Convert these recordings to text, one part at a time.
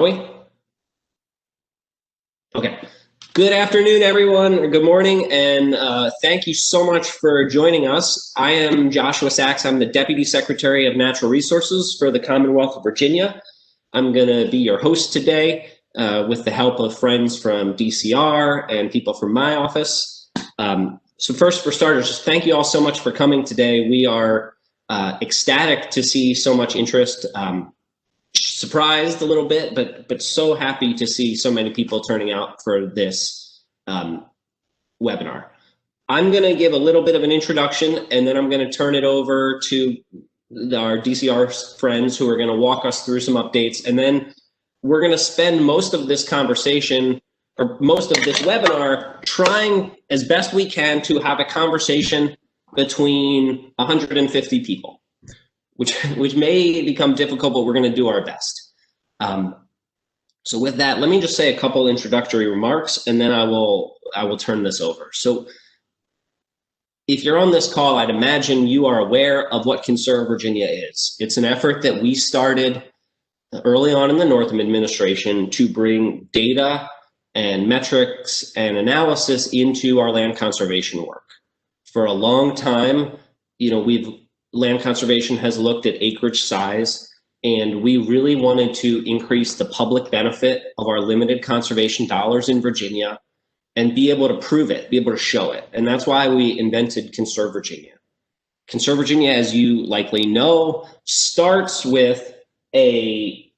We? Okay. Good afternoon, everyone, or good morning, and thank you so much for joining us. I am Joshua Sachs. I'm the Deputy Secretary of Natural Resources for the Commonwealth of Virginia. I'm going to be your host today with the help of friends from DCR and people from my office. So first, for starters, just thank you all so much for coming today. We are ecstatic to see so much interest. Surprised a little bit, but so happy to see so many people turning out for this webinar. I'm going to give a little bit of an introduction, and then I'm going to turn it over to our DCR friends who are going to walk us through some updates, and then we're going to spend most of this conversation, or most of this webinar, trying as best we can to have a conversation between 150 people. Which may become difficult, but we're going to do our best. So with that, let me just say a couple introductory remarks, and then I will turn this over. So if you're on this call, I'd imagine you are aware of what Conserve Virginia is. It's an effort that we started early on in the Northam administration to bring data and metrics and analysis into our land conservation work. For a long time, land conservation has looked at acreage size, and we really wanted to increase the public benefit of our limited conservation dollars in Virginia and be able to prove it, be able to show it. And that's why we invented Conserve Virginia. Conserve Virginia, as you likely know, starts with a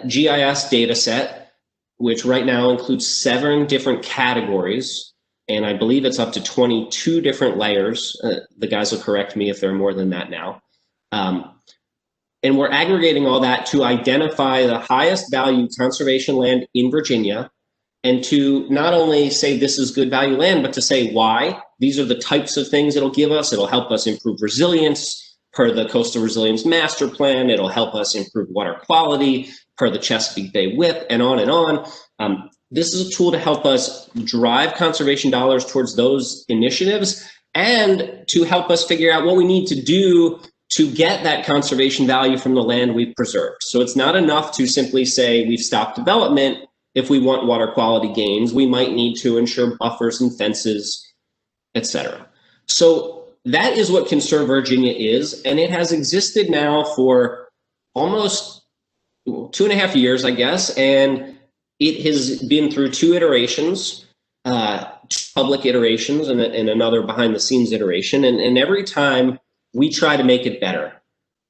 GIS data set, which right now includes 7 different categories. And I believe it's up to 22 different layers. The guys will correct me if there are more than that now. And we're aggregating all that to identify the highest value conservation land in Virginia, and to not only say this is good value land, but to say why. These are the types of things it'll give us. It'll help us improve resilience per the Coastal Resilience Master Plan. It'll help us improve water quality per the Chesapeake Bay WIP, and on and on. This is a tool to help us drive conservation dollars towards those initiatives and to help us figure out what we need to do to get that conservation value from the land we've preserved. So it's not enough to simply say we've stopped development. If we want water quality gains, we might need to ensure buffers and fences, etc. So that is what Conserve Virginia is, and it has existed now for almost 2.5 years, I guess, and it has been through 2 iterations, public iterations and another behind the scenes iteration. And every time we try to make it better.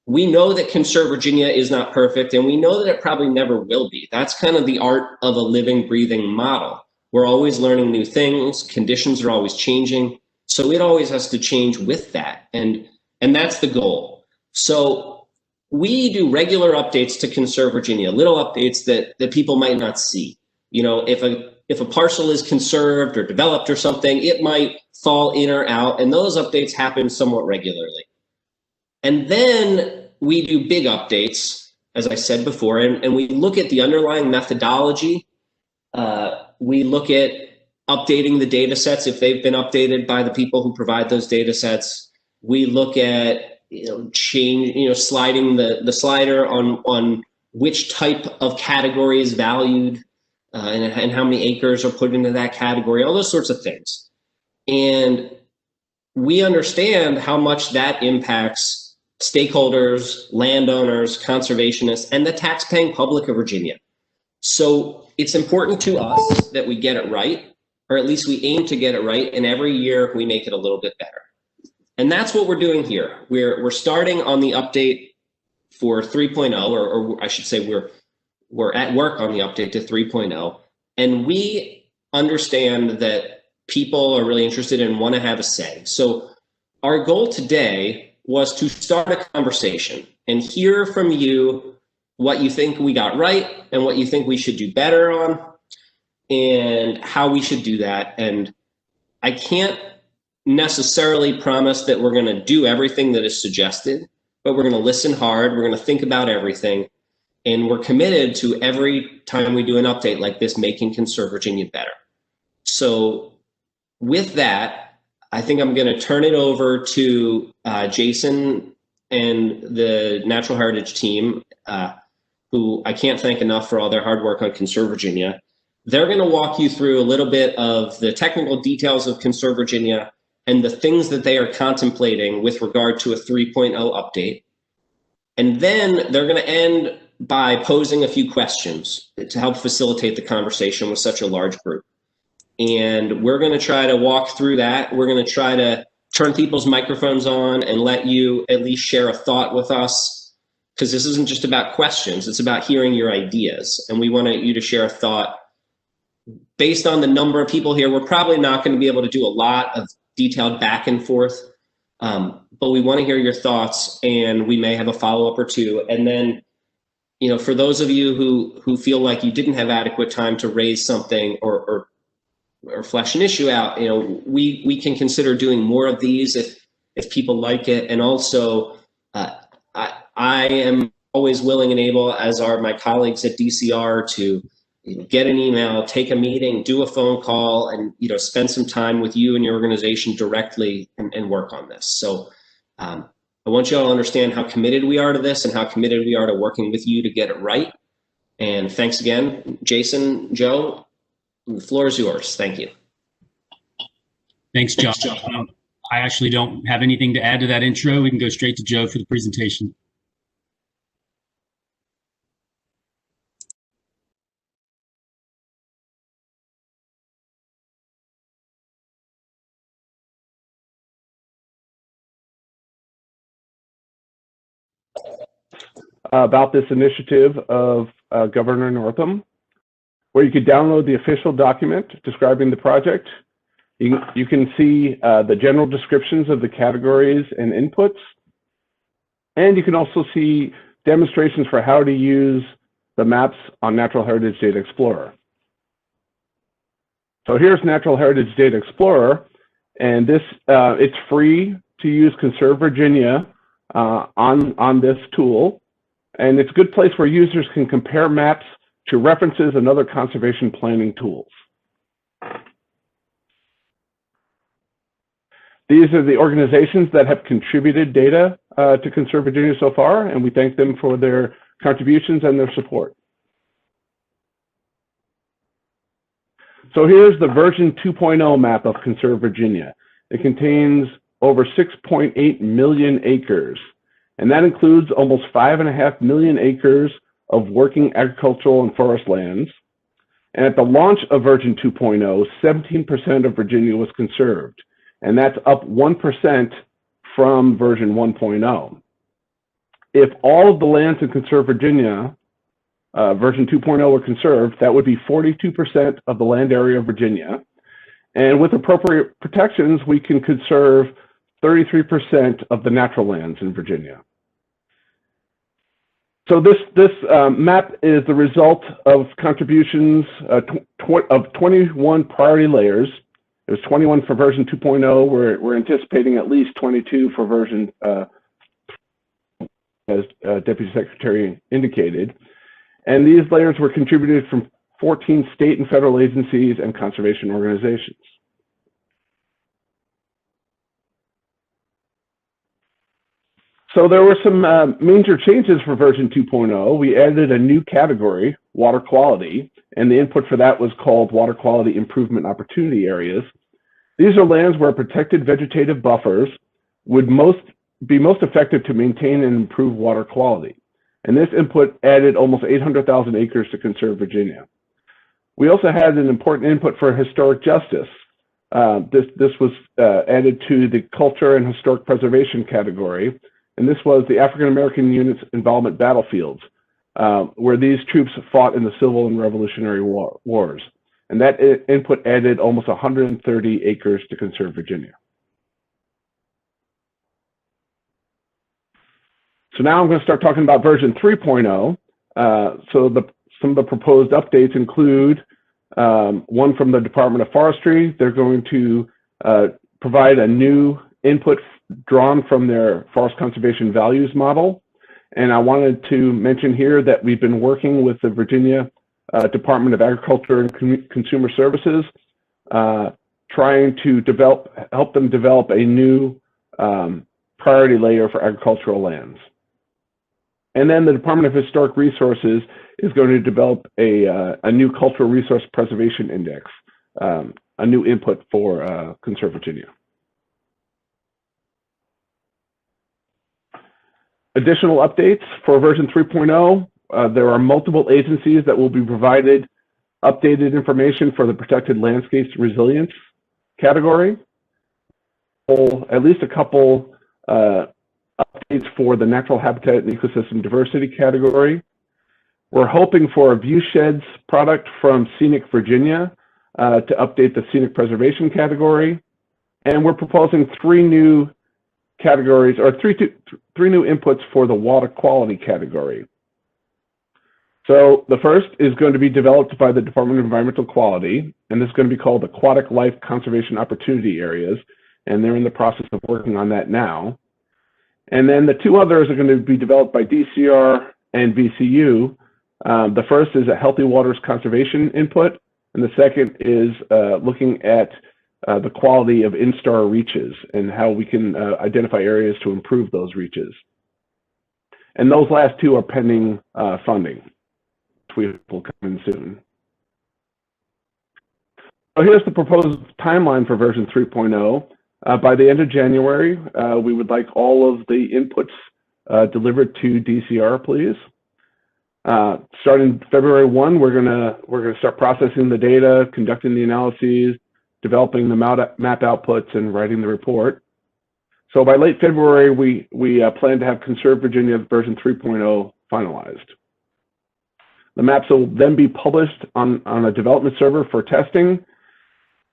We know that Conserve Virginia is not perfect, and we know that it probably never will be. That's kind of the art of a living, breathing model. We're always learning new things. Conditions are always changing. So it always has to change with that. And that's the goal. So we do regular updates to Conserve Virginia, little updates that people might not see. If a parcel is conserved or developed or something, it might fall in or out, and those updates happen somewhat regularly. And then we do big updates, as I said before, and we look at the underlying methodology. We look at updating the data sets if they've been updated by the people who provide those data sets. We look at sliding the slider on which type of category is valued and how many acres are put into that category, all those sorts of things. And we understand how much that impacts stakeholders, landowners, conservationists, and the taxpaying public of Virginia. So it's important to us that we get it right, or at least we aim to get it right, and every year we make it a little bit better. And that's what we're doing here. We're starting on the update for 3.0, or I should say we're at work on the update to 3.0. And we understand that people are really interested and want to have a say. So our goal today was to start a conversation and hear from you what you think we got right and what you think we should do better on and how we should do that. And I can't necessarily promise that we're going to do everything that is suggested, but we're going to listen hard. We're going to think about everything. And we're committed to every time we do an update like this, making Conserve Virginia better. So with that, I think I'm going to turn it over to Jason and the Natural Heritage team, who I can't thank enough for all their hard work on Conserve Virginia. They're going to walk you through a little bit of the technical details of Conserve Virginia and the things that they are contemplating with regard to a 3.0 update. And then they're going to end by posing a few questions to help facilitate the conversation with such a large group. And we're going to try to walk through that. We're going to try to turn people's microphones on and let you at least share a thought with us, because this isn't just about questions, it's about hearing your ideas. And we want you to share a thought. Based on the number of people here, we're probably not going to be able to do a lot of detailed back and forth, but we want to hear your thoughts, and we may have a follow-up or two. And then, you know, for those of you who feel like you didn't have adequate time to raise something or flesh an issue out, you know, we can consider doing more of these if people like it. And also, I am always willing and able, as are my colleagues at DCR, to get an email, take a meeting, do a phone call, and spend some time with you and your organization directly and work on this. So I want you all to understand how committed we are to this and how committed we are to working with you to get it right. And thanks again, Jason, Joe. The floor is yours. Thank you. Thanks, Josh. I actually don't have anything to add to that intro. We can go straight to Joe for the presentation. About this initiative of Governor Northam, where you could download the official document describing the project. You can see the general descriptions of the categories and inputs, and you can also see demonstrations for how to use the maps on Natural Heritage Data Explorer. So here's Natural Heritage Data Explorer, and this it's free to use Conserve Virginia on this tool. And it's a good place where users can compare maps to references and other conservation planning tools. These are the organizations that have contributed data to Conserve Virginia so far, and we thank them for their contributions and their support. So here's the version 2.0 map of Conserve Virginia. It contains over 6.8 million acres. And that includes almost 5.5 million acres of working agricultural and forest lands. And at the launch of version 2.0, 17% of Virginia was conserved. And that's up 1% from version 1.0. If all of the lands in Conserve Virginia, version 2.0 were conserved, that would be 42% of the land area of Virginia. And with appropriate protections, we can conserve 33% of the natural lands in Virginia. So this map is the result of contributions of 21 priority layers. It was 21 for version 2.0. We're anticipating at least 22 for version, as Deputy Secretary indicated. And these layers were contributed from 14 state and federal agencies and conservation organizations. So there were some major changes for version 2.0. We added a new category, water quality, and the input for that was called Water Quality Improvement Opportunity Areas. These are lands where protected vegetative buffers would be most effective to maintain and improve water quality. And this input added almost 800,000 acres to Conserve Virginia. We also had an important input for historic justice. This was added to the culture and historic preservation category. And this was the African American units involvement battlefields, where these troops fought in the Civil and Revolutionary Wars. And that input added almost 130 acres to Conserve Virginia. So now I'm going to start talking about version 3.0. Some of the proposed updates include one from the Department of Forestry. They're going to provide a new input drawn from their forest conservation values model. And I wanted to mention here that we've been working with the Virginia Department of Agriculture and Consumer Services, trying to help them develop a new priority layer for agricultural lands. And then the Department of Historic Resources is going to develop a new cultural resource preservation index, a new input for Conserve Virginia. Additional updates for version 3.0, there are multiple agencies that will be provided updated information for the Protected Landscapes Resilience category. At least a couple updates for the Natural Habitat and Ecosystem Diversity category. We're hoping for a viewsheds product from Scenic Virginia to update the Scenic Preservation category. And we're proposing three new categories, or three new inputs for the water quality category. So the first is going to be developed by the Department of Environmental Quality, and this is going to be called Aquatic Life Conservation Opportunity Areas, and they're in the process of working on that now. And then the two others are going to be developed by DCR and VCU. The first is a Healthy Waters Conservation input, and the second is looking at the quality of instar reaches and how we can identify areas to improve those reaches. And those last two are pending funding, which will come in soon. So here's the proposed timeline for version 3.0. By the end of January, we would like all of the inputs delivered to DCR, please. Starting February 1, we're gonna start processing the data, conducting the analyses, developing the map outputs, and writing the report. So by late February, we plan to have Conserve Virginia version 3.0 finalized. The maps will then be published on a development server for testing,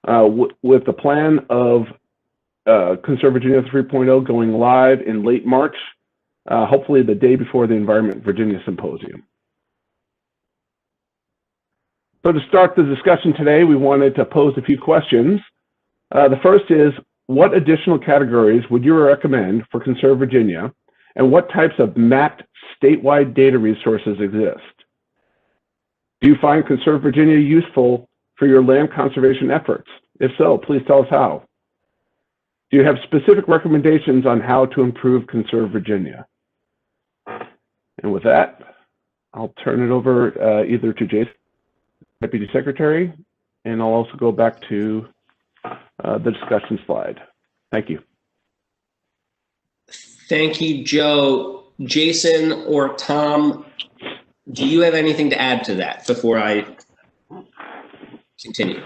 with the plan of Conserve Virginia 3.0 going live in late March, hopefully the day before the Environment Virginia Symposium. So to start the discussion today, we wanted to pose a few questions. The first is, what additional categories would you recommend for Conserve Virginia, and what types of mapped statewide data resources exist? Do you find Conserve Virginia useful for your land conservation efforts? If so, please tell us how. Do you have specific recommendations on how to improve Conserve Virginia? And with that, I'll turn it over either to Jason, Deputy Secretary, and I'll also go back to the discussion slide. Thank you. Thank you, Joe. Jason or Tom, do you have anything to add to that before I continue?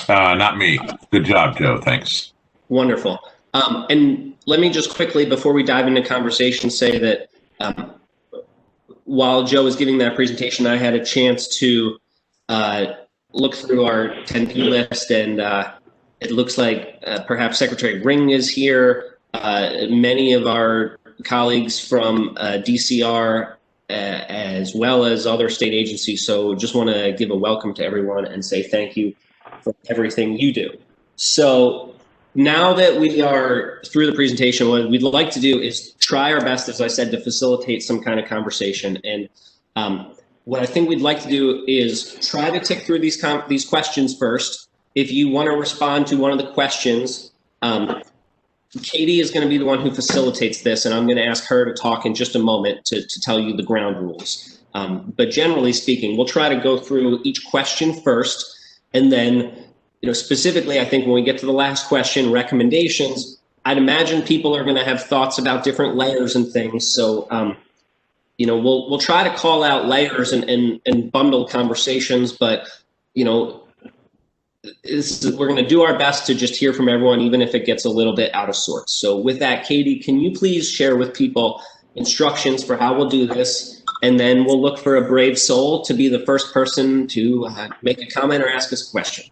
Not me. Good job, Joe. Thanks. Wonderful. And let me just quickly, before we dive into conversation, say that while Joe was giving that presentation, I had a chance to look through our 10P list, and it looks like perhaps Secretary Ring is here. Many of our colleagues from DCR, as well as other state agencies. So just want to give a welcome to everyone and say thank you for everything you do. So now that we are through the presentation, what we'd like to do is try our best, as I said, to facilitate some kind of conversation. And what I think we'd like to do is try to tick through these questions first. If you want to respond to one of the questions, Katie is going to be the one who facilitates this, and I'm going to ask her to talk in just a moment to tell you the ground rules. But generally speaking, we'll try to go through each question first, and then, specifically, I think when we get to the last question, recommendations, I'd imagine people are going to have thoughts about different layers and things. So, we'll try to call out layers and bundle conversations, but, we're going to do our best to just hear from everyone, even if it gets a little bit out of sorts. So with that, Katie, can you please share with people instructions for how we'll do this? And then we'll look for a brave soul to be the first person to make a comment or ask us a question.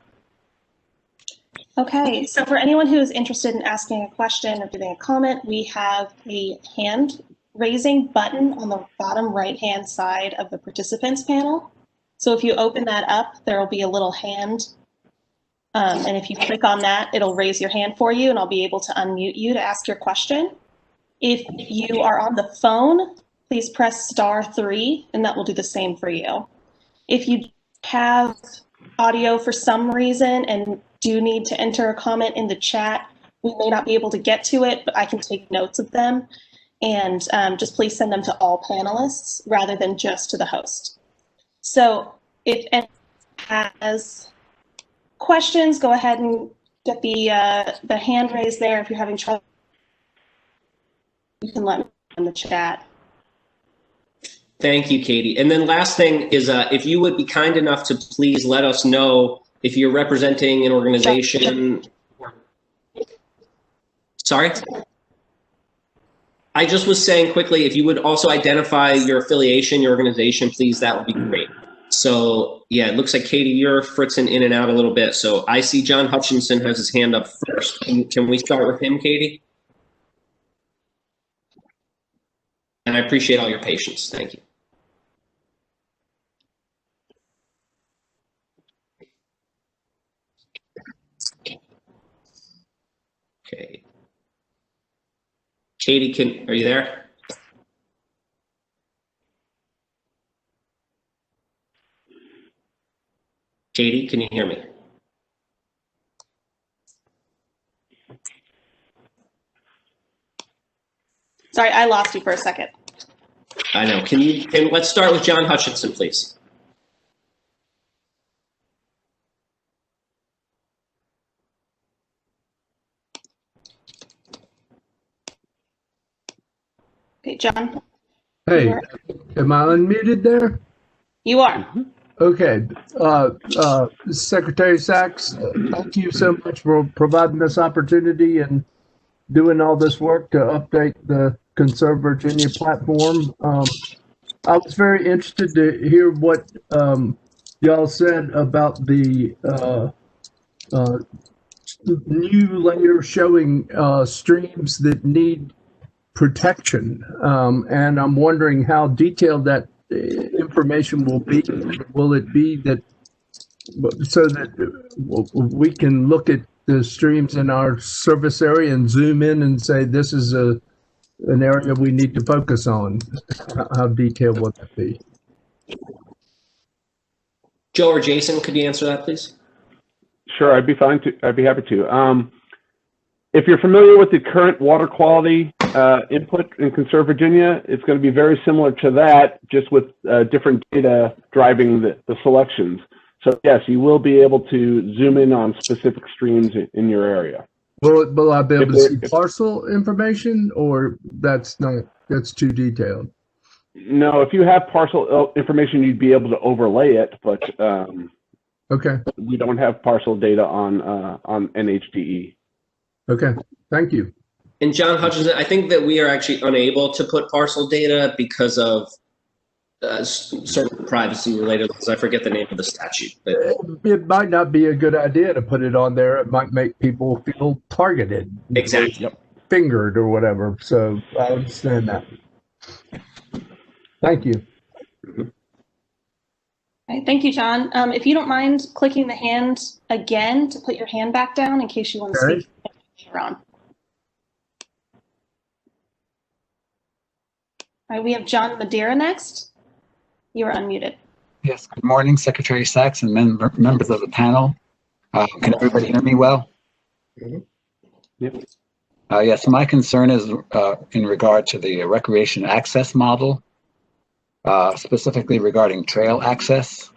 Okay, so for anyone who is interested in asking a question or giving a comment, we have a hand raising button on the bottom right-hand side of the participants panel. So if you open that up, there will be a little hand. And if you click on that, it'll raise your hand for you, and I'll be able to unmute you to ask your question. If you are on the phone, please press *3, and that will do the same for you. If you have audio for some reason and do need to enter a comment in the chat, we may not be able to get to it, but I can take notes of them. and just please send them to all panelists rather than just to the host. So if anyone has questions, go ahead and get the hand raised there. If you're having trouble, you can let me know in the chat. Thank you, Katie. And then last thing is if you would be kind enough to please let us know if you're representing an organization. Sorry? I just was saying quickly, if you would also identify your affiliation, your organization, please, that would be great. So yeah, it looks like Katie, you're fritzing in and out a little bit. So I see John Hutchinson has his hand up first. Can we start with him, Katie? And I appreciate all your patience. Thank you. Okay. Katie, are you there? Katie, can you hear me? Sorry, I lost you for a second. I know. Let's start with John Hutchinson, please. Okay, John. Hey, am I unmuted there? You are. Okay. Secretary Sachs, thank you so much for providing this opportunity and doing all this work to update the Conserve Virginia platform. I was very interested to hear what y'all said about the new layer showing streams that need protection, and I'm wondering how detailed that information will be. Will it be that so that we can look at the streams in our service area and zoom in and say this is an area we need to focus on? How detailed will that be? Joe or Jason, could you answer that, please? Sure, I'd be happy to. If you're familiar with the current water quality input in Conserve Virginia, it's going to be very similar to that, just with different data driving the selections. So yes, you will be able to zoom in on specific streams in your area. Will I be able to see parcel information, or that's too detailed? No, if you have parcel information, you'd be able to overlay it, but okay, we don't have parcel data on NHDE. Okay, thank you. And John Hutchinson, I think that we are actually unable to put parcel data because of certain privacy related, because I forget the name of the statute. But it might not be a good idea to put it on there. It might make people feel targeted. Exactly. Fingered or whatever. So I understand that. Thank you. Okay, thank you, John. If you don't mind clicking the hand again to put your hand back down in case you want to speak later on. All right, we have John Madeira next. You are unmuted. Yes, good morning, Secretary Sachs and members of the panel. Can everybody hear me well? Yep. Yes, my concern is in regard to the recreation access model, specifically regarding trail access.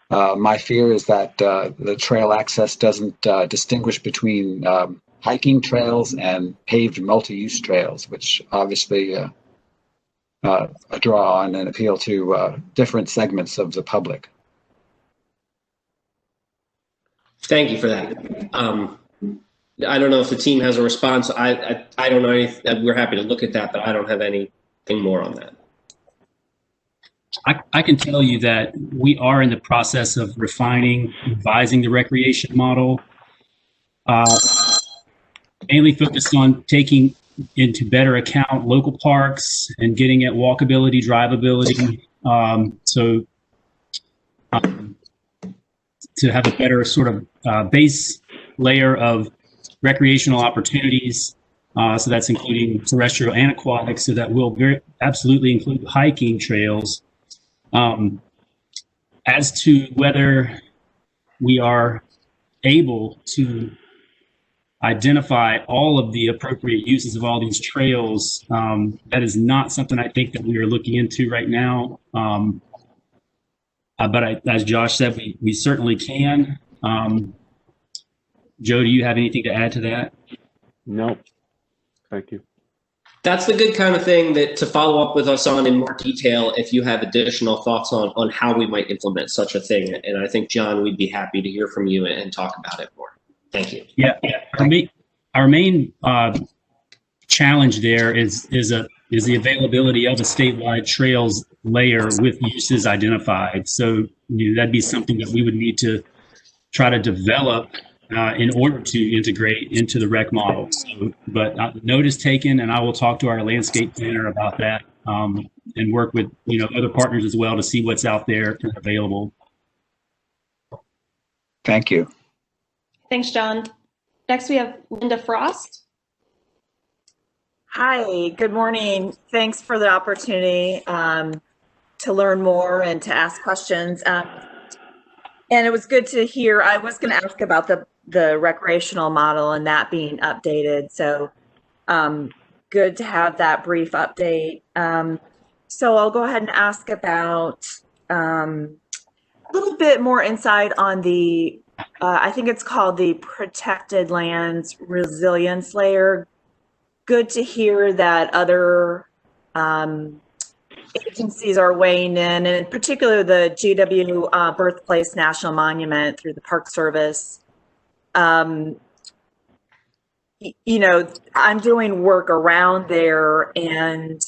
My fear is that the trail access doesn't distinguish between hiking trails and paved multi-use trails, which obviously draw on and appeal to different segments of the public. thank you for that. I don't know if the team has a response. I don't know anything. We're happy to look at that, but I don't have anything more on that. I can tell you that we are in the process of refining, revising the recreation model, mainly focused on taking into better account local parks and getting at walkability, drivability. To have a better sort of base layer of recreational opportunities. So that's including terrestrial and aquatic. So that will absolutely include hiking trails. As to whether we are able to identify all of the appropriate uses of all these trails. That is not something I think that we are looking into right now. But as Josh said, we certainly can. Joe, do you have anything to add to that? No, thank you. That's the good kind of thing that to follow up with us on in more detail if you have additional thoughts on how we might implement such a thing. And I think, John, we'd be happy to hear from you and talk about it more. Thank you. Yeah, our main challenge there is the availability of a statewide trails layer with uses identified. So that'd be something that we would need to try to develop in order to integrate into the rec model. So, but note is taken, and I will talk to our landscape planner about that and work with other partners as well to see what's out there and available. Thank you. Thanks, John. Next, we have Linda Frost. Hi, good morning. Thanks for the opportunity to learn more and to ask questions. And it was good to hear. I was going to ask about the recreational model and that being updated. So good to have that brief update. So I'll go ahead and ask about a little bit more insight on the, I think it's called the Protected Lands Resilience Layer. Good to hear that other agencies are weighing in, and in particular the GW Birthplace National Monument through the Park Service. I'm doing work around there, and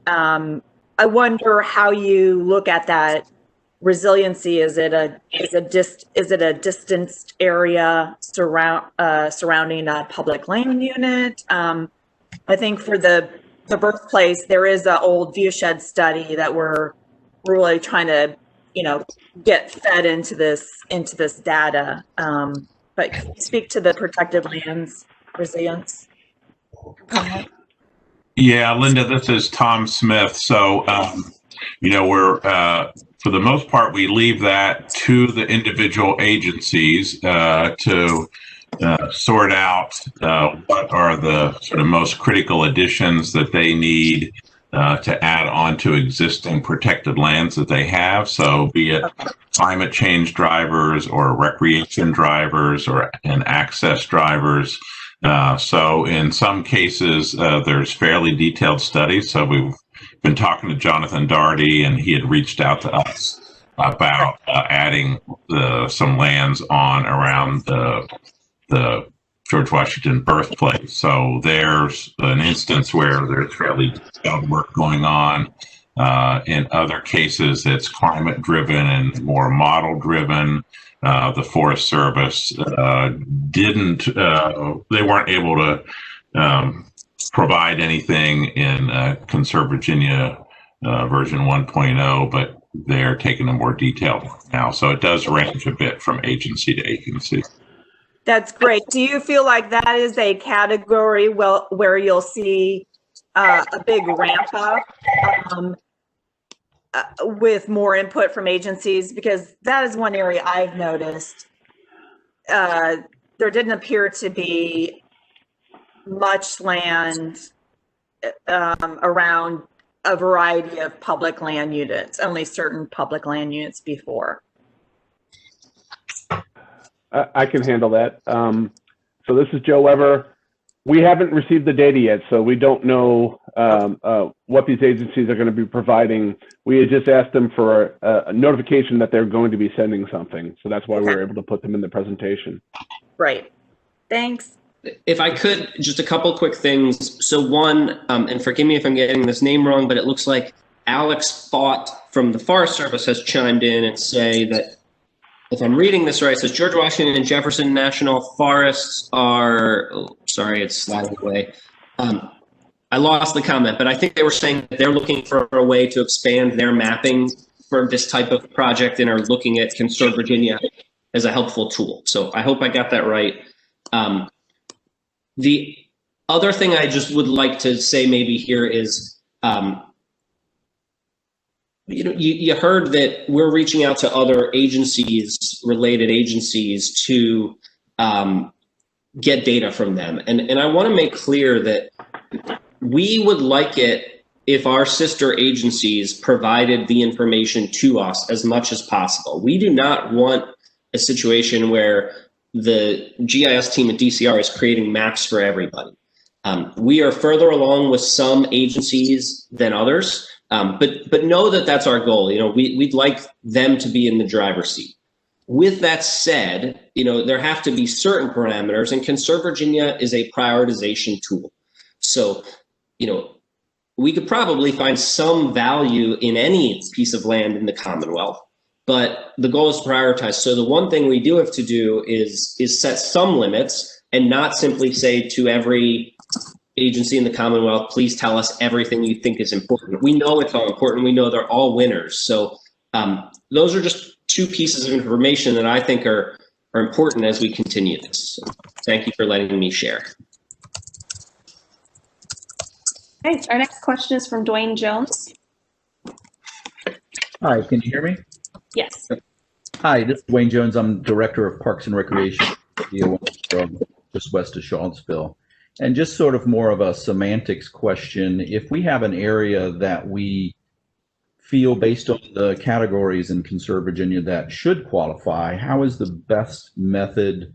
I wonder how you look at that resiliency. Is it a distanced area surrounding a public land unit? I think for the birthplace, there is an old viewshed study that we're really trying to, get fed into this data. But can you speak to the protected lands resilience component? Yeah, Linda, this is Tom Smith. So, we're for the most part, we leave that to the individual agencies to sort out what are the sort of most critical additions that they need to add on to existing protected lands that they have. So be it climate change drivers or recreation drivers and access drivers. So in some cases, there's fairly detailed studies. So we've been talking to Jonathan Daugherty, and he had reached out to us about adding some lands on around the George Washington birthplace. So there's an instance where there's fairly detailed work going on. In other cases, it's climate driven and more model driven. The Forest Service they weren't able to provide anything in ConserveVirginia version 1.0, but they're taking a more detailed one now. So it does range a bit from agency to agency. That's great. Do you feel like that is a category where you'll see a big ramp up with more input from agencies? Because that is one area I've noticed. There didn't appear to be much land around a variety of public land units, only certain public land units before. I can handle that. So this is Joe Weber. We haven't received the data yet, so we don't know what these agencies are going to be providing. We had just asked them for a notification that they're going to be sending something. So that's why we were able to put them in the presentation. Right. Thanks. If I could, just a couple quick things. So one, and forgive me if I'm getting this name wrong, but it looks like Alex Fott from the Forest Service has chimed in and say that, if I'm reading this right, it says George Washington and Jefferson National Forests are, sorry, it's sliding away. I lost the comment, but I think they were saying that they're looking for a way to expand their mapping for this type of project and are looking at ConserveVirginia as a helpful tool. So I hope I got that right. The other thing I just would like to say maybe here is, you heard that we're reaching out to other agencies, related agencies, to get data from them. And I want to make clear that we would like it if our sister agencies provided the information to us as much as possible. We do not want a situation where the GIS team at DCR is creating maps for everybody. We are further along with some agencies than others, but know that that's our goal. You know, we'd like them to be in the driver's seat. With that said, you know, there have to be certain parameters, and ConserveVirginia is a prioritization tool. So, you know, we could probably find some value in any piece of land in the Commonwealth, but the goal is to prioritize. So the one thing we do have to do is set some limits and not simply say to every agency in the Commonwealth, please tell us everything you think is important. We know it's all important. We know they're all winners. So those are just two pieces of information that I think are important as we continue this. So thank you for letting me share. Okay, our next question is from Dwayne Jones. Hi, can you hear me? Yes. Hi, this is Dwayne Jones. I'm Director of Parks and Recreation from just west of Charlottesville. And just sort of more of a semantics question. If we have an area that we feel based on the categories in ConserveVirginia that should qualify, how is the best method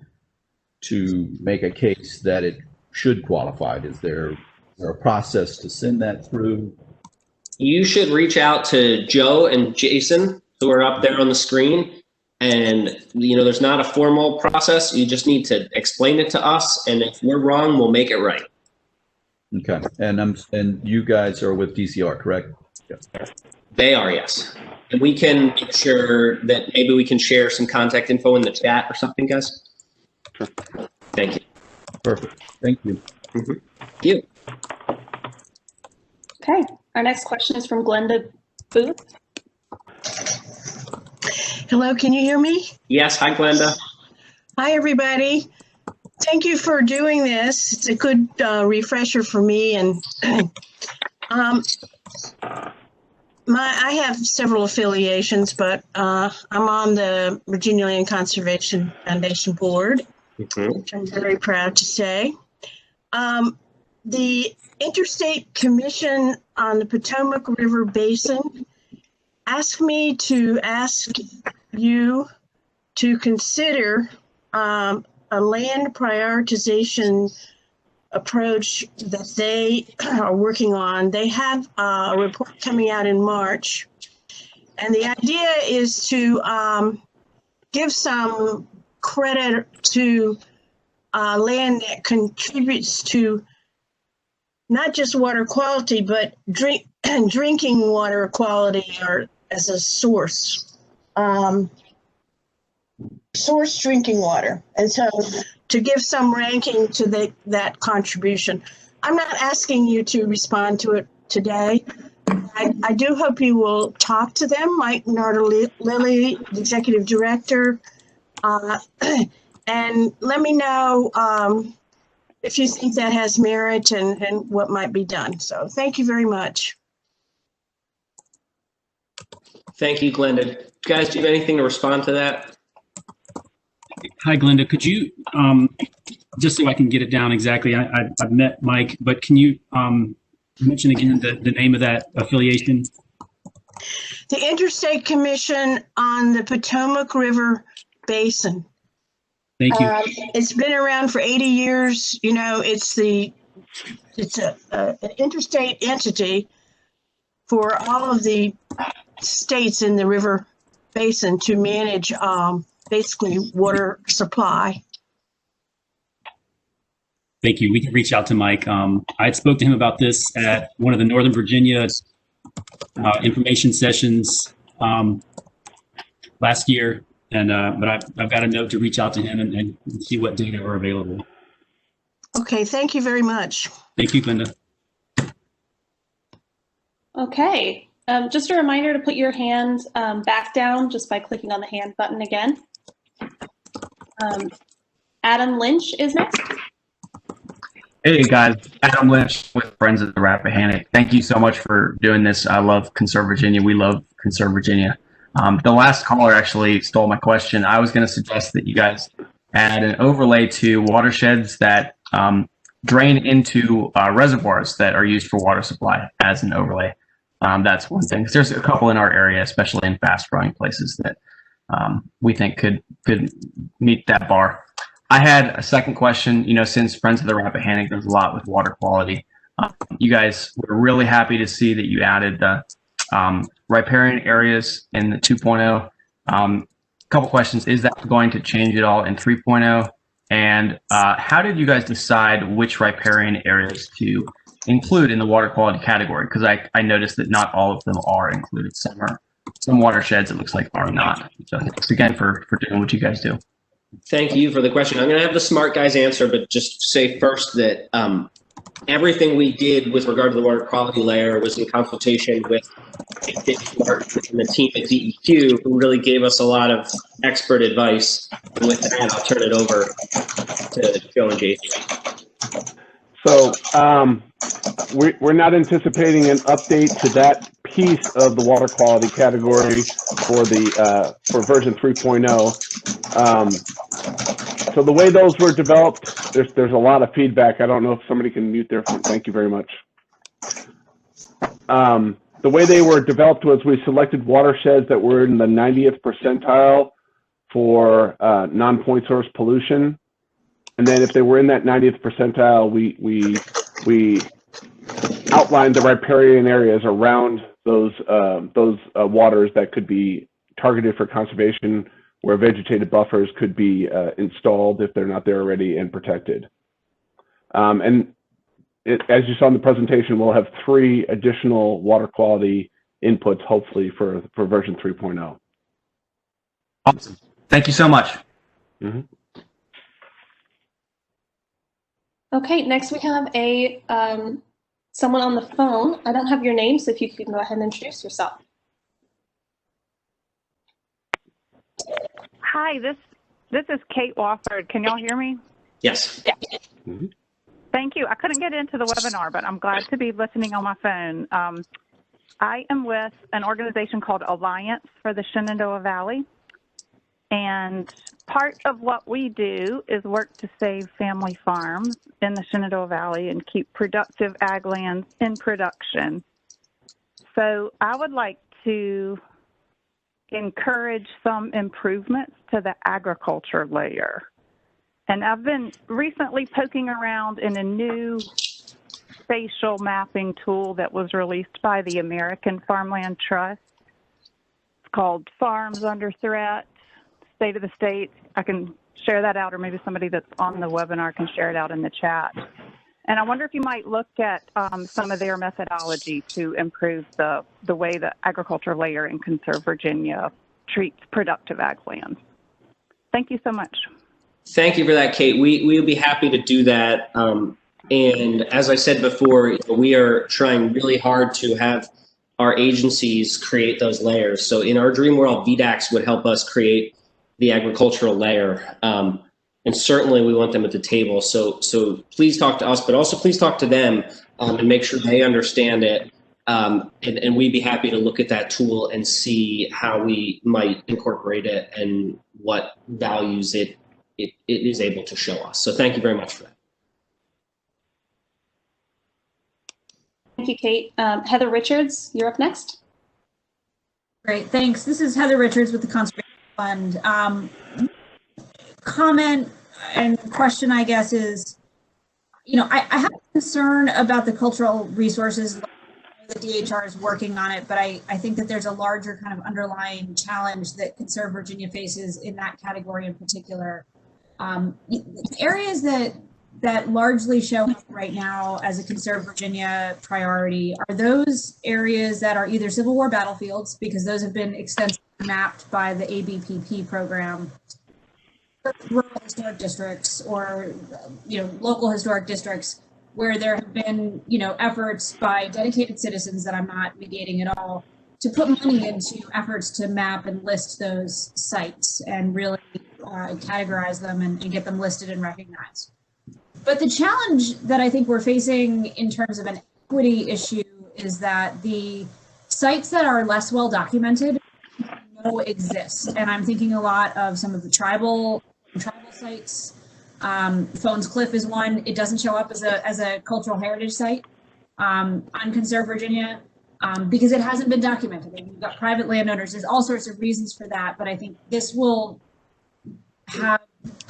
to make a case that it should qualify? Is there a process to send that through? You should reach out to Joe and Jason, who are up there on the screen. And, you know, there's not a formal process. You just need to explain it to us. And if we're wrong, we'll make it right. Okay. And you guys are with DCR, correct? Yes. They are, yes. And we can make sure that maybe we can share some contact info in the chat or something, guys. Sure. Thank you. Perfect. Thank you. Mm-hmm. Thank you. Okay, our next question is from Glenda Booth. Hello, can you hear me? Yes, hi Glenda. Hi, everybody. Thank you for doing this. It's a good refresher for me. And I have several affiliations, but I'm on the Virginia Land Conservation Foundation Board, which I'm very proud to say. The Interstate Commission on the Potomac River Basin asked me to ask you to consider a land prioritization approach that they are working on. They have a report coming out in March, and the idea is to give some credit to land that contributes to not just water quality, but drinking water quality, or as a source drinking water. And so to give some ranking to that contribution. I'm not asking you to respond to it today. I do hope you will talk to them, Mike Narder Lilly, the executive director, and let me know if you think that has merit and what might be done. So thank you very much. Thank you, Glenda. Guys, do you have anything to respond to that? Hi, Glenda. Could you, just so I can get it down exactly, I've met Mike, but can you mention again the name of that affiliation? The Interstate Commission on the Potomac River Basin. Thank you. It's been around for 80 years. You know, it's an interstate entity for all of the states in the river basin to manage basically water supply. Thank you. We can reach out to Mike. I had spoke to him about this at one of the Northern Virginia information sessions last year. And but I've got a note to reach out to him and see what data are available. Okay, thank you very much. Thank you, Glenda. Okay, just a reminder to put your hand back down just by clicking on the hand button again. Adam Lynch is next. Hey guys, Adam Lynch with Friends of the Rappahannock. Thank you so much for doing this. I love ConserveVirginia. We love ConserveVirginia. The last caller actually stole my question. I was going to suggest that you guys add an overlay to watersheds that drain into reservoirs that are used for water supply as an overlay. That's one thing. There's a couple in our area, especially in fast-growing places, that we think could meet that bar. I had a second question. You know, since Friends of the Rappahannock does a lot with water quality, you guys were really happy to see that you added the riparian areas in the 2.0. Couple questions. Is that going to change at all in 3.0? And how did you guys decide which riparian areas to include in the water quality category? Because I noticed that not all of them are included. Some watersheds, it looks like, are not. So thanks again for doing what you guys do. Thank you for the question. I'm going to have the smart guys answer, but just say first that everything we did with regard to the water quality layer was in consultation with Dave Martin and the team at DEQ, who really gave us a lot of expert advice. And with that, I'll turn it over to Joe and Jason. So we're not anticipating an update to that piece of the water quality category for the for version 3.0. So the way those were developed, there's a lot of feedback. I don't know if somebody can mute their phone. Thank you very much. The way they were developed was we selected watersheds that were in the 90th percentile for non-point source pollution. And then if they were in that 90th percentile, we outlined the riparian areas around those waters that could be targeted for conservation, where vegetative buffers could be installed if they're not there already and protected. And as you saw in the presentation, we'll have 3 additional water quality inputs, hopefully, for version 3.0. Awesome. Thank you so much. Mm-hmm. Okay, next we have a someone on the phone. I don't have your name, so if you could go ahead and introduce yourself. Hi, this is Kate Wofford. Can y'all hear me? Yes. Yeah. Mm-hmm. Thank you. I couldn't get into the webinar, but I'm glad to be listening on my phone. I am with an organization called Alliance for the Shenandoah Valley. And part of what we do is work to save family farms in the Shenandoah Valley and keep productive ag lands in production. So I would like to encourage some improvements to the agriculture layer. And I've been recently poking around in a new spatial mapping tool that was released by the American Farmland Trust. It's called Farms Under Threat, State of the State. I can share that out, or maybe somebody that's on the webinar can share it out in the chat. And I wonder if you might look at some of their methodology to improve the way the agriculture layer in ConserveVirginia treats productive ag land. Thank you so much. Thank you for that, Kate. We'll be happy to do that. And as I said before, we are trying really hard to have our agencies create those layers. So in our dream world, VDACs would help us create the agricultural layer. And certainly we want them at the table. So please talk to us, but also please talk to them and make sure they understand it. And we'd be happy to look at that tool and see how we might incorporate it and what values it is able to show us. So thank you very much for that. Thank you, Kate. Heather Richards, you're up next. Great, thanks. This is Heather Richards with the Conservation Fund. Comment and question, I guess, is, I have a concern about the cultural resources. The DHR is working on it, but I think that there's a larger kind of underlying challenge that ConserveVirginia faces in that category in particular. Areas that largely show up right now as a ConserveVirginia priority are those areas that are either Civil War battlefields, because those have been extensively mapped by the ABPP program, rural historic districts, or local historic districts where there have been efforts by dedicated citizens that I'm not mediating at all to put money into efforts to map and list those sites and really categorize them and get them listed and recognized. But the challenge that I think we're facing in terms of an equity issue is that the sites that are less well documented exist. And I'm thinking a lot of some of the tribal sites. Phones Cliff is one. It doesn't show up as a cultural heritage site on ConserveVirginia because it hasn't been documented. We've got private landowners. There's all sorts of reasons for that, but I think this will have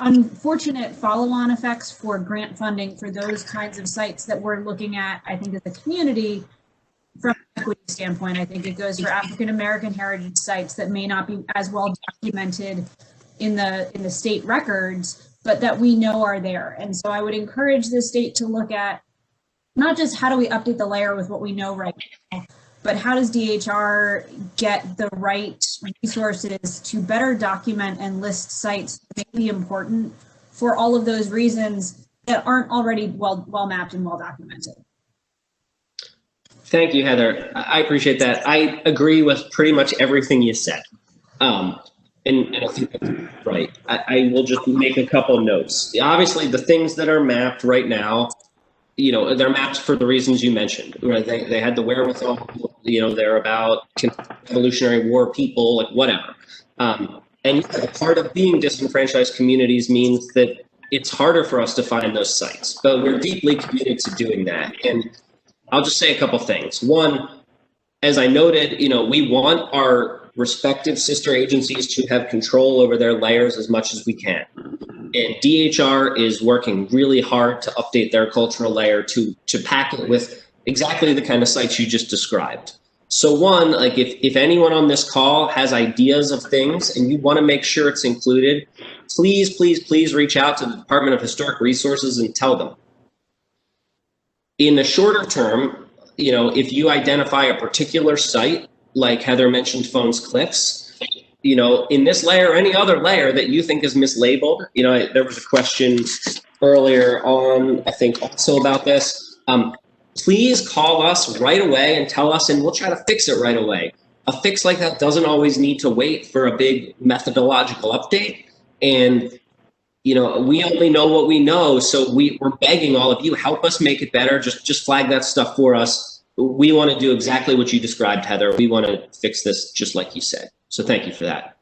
unfortunate follow-on effects for grant funding for those kinds of sites that we're looking at. I think as a community, from an equity standpoint, I think it goes for African American heritage sites that may not be as well documented in the state records, but that we know are there. And so I would encourage the state to look at not just how do we update the layer with what we know right now, but how does DHR get the right resources to better document and list sites that may be important for all of those reasons that aren't already well mapped and well documented. Thank you, Heather. I appreciate that. I agree with pretty much everything you said. And I think that's right. I will just make a couple of notes. Obviously, the things that are mapped right now, they're mapped for the reasons you mentioned. Right? They had the wherewithal, they're about Revolutionary War people, like whatever. And part of being disenfranchised communities means that it's harder for us to find those sites, but we're deeply committed to doing that. And I'll just say a couple things. One, as I noted, we want our respective sister agencies to have control over their layers as much as we can. And DHR is working really hard to update their cultural layer to pack it with exactly the kind of sites you just described. So one, like if anyone on this call has ideas of things and you want to make sure it's included, please, please, please reach out to the Department of Historic Resources and tell them. In the shorter term, if you identify a particular site, like Heather mentioned, Phones Cliffs, in this layer or any other layer that you think is mislabeled, there was a question earlier on, I think also about this. Please call us right away and tell us, and we'll try to fix it right away. A fix like that doesn't always need to wait for a big methodological update. And, we only know what we know. So we're begging all of you, help us make it better. Just flag that stuff for us. We want to do exactly what you described, Heather. We want to fix this just like you said. So thank you for that.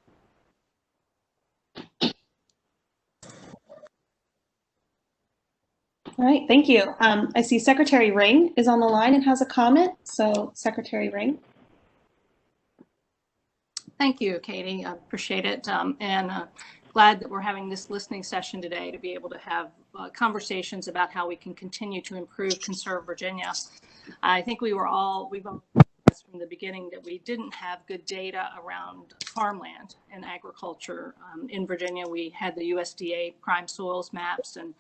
All right, thank you. I see Secretary Ring is on the line and has a comment. So Secretary Ring. Thank you, Katie. I appreciate it. And glad that we're having this listening session today to be able to have conversations about how we can continue to improve Conserve Virginia. I think we've all realized from the beginning that we didn't have good data around farmland and agriculture in Virginia. We had the USDA prime soils maps, and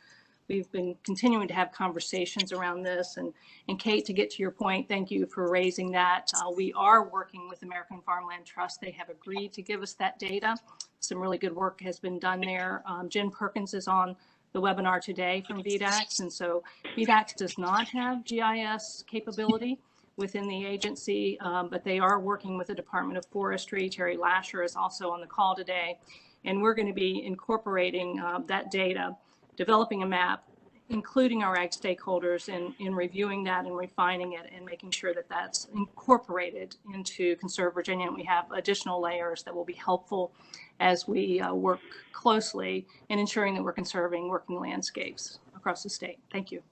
we've been continuing to have conversations around this. And Kate, to get to your point, thank you for raising that. We are working with American Farmland Trust. They have agreed to give us that data. Some really good work has been done there. Jen Perkins is on the webinar today from VDAX. And so VDAX does not have GIS capability within the agency, but they are working with the Department of Forestry. Terry Lasher is also on the call today. And we're going to be incorporating that data, developing a map, including our ag stakeholders in reviewing that and refining it and making sure that that's incorporated into Conserve Virginia. And we have additional layers that will be helpful as we work closely in ensuring that we're conserving working landscapes across the state. Thank you.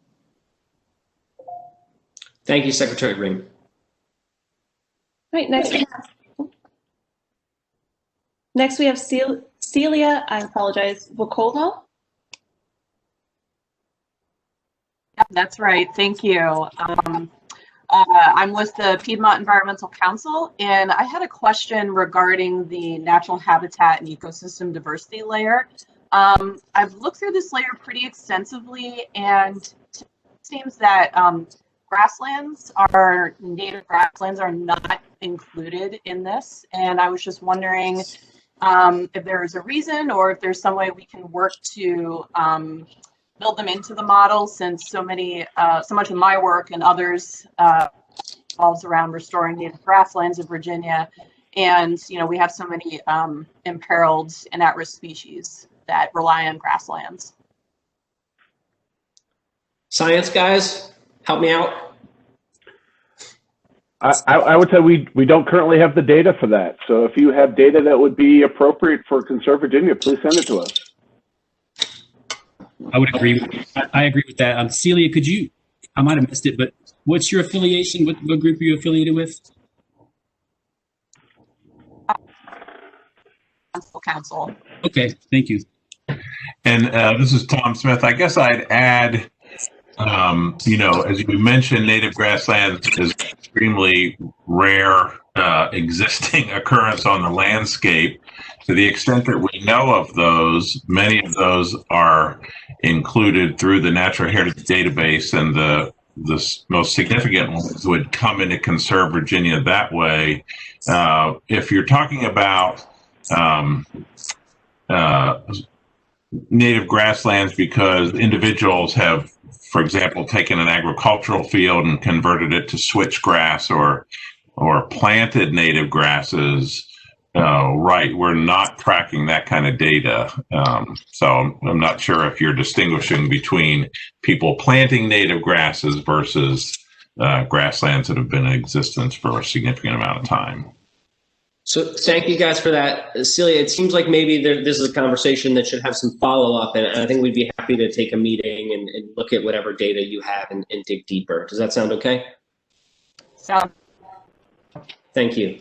Thank you, Secretary Ring. All right, next we have Celia, I apologize, Vokola. That's right. Thank you. I'm with the Piedmont Environmental Council, and I had a question regarding the natural habitat and ecosystem diversity layer. I've looked through this layer pretty extensively, and it seems that native grasslands are not included in this. And I was just wondering if there is a reason or if there's some way we can work to build them into the model, since so much of my work and others revolves around restoring native grasslands of Virginia. And, we have so many imperiled and at-risk species that rely on grasslands. Science guys, help me out. I would say we don't currently have the data for that. So if you have data that would be appropriate for Conserve Virginia, please send it to us. I would agree. I agree with that. Celia, could you? I might have missed it, but what's your affiliation? What group are you affiliated with? Council. Okay, thank you. And this is Tom Smith. I guess I'd add, you know, as you mentioned, native grasslands is extremely rare existing occurrence on the landscape. To the extent that we know of those, many of those are included through the Natural Heritage Database, and the most significant ones would come into Conserve Virginia that way. If you're talking about native grasslands because individuals have, for example, taken an agricultural field and converted it to switchgrass or planted native grasses, right, we're not tracking that kind of data. So I'm not sure if you're distinguishing between people planting native grasses versus grasslands that have been in existence for a significant amount of time. So thank you guys for that. Celia, it seems like maybe this is a conversation that should have some follow-up, and I think we'd be happy to take a meeting and look at whatever data you have and dig deeper. Does that sound okay? Sound. Thank you.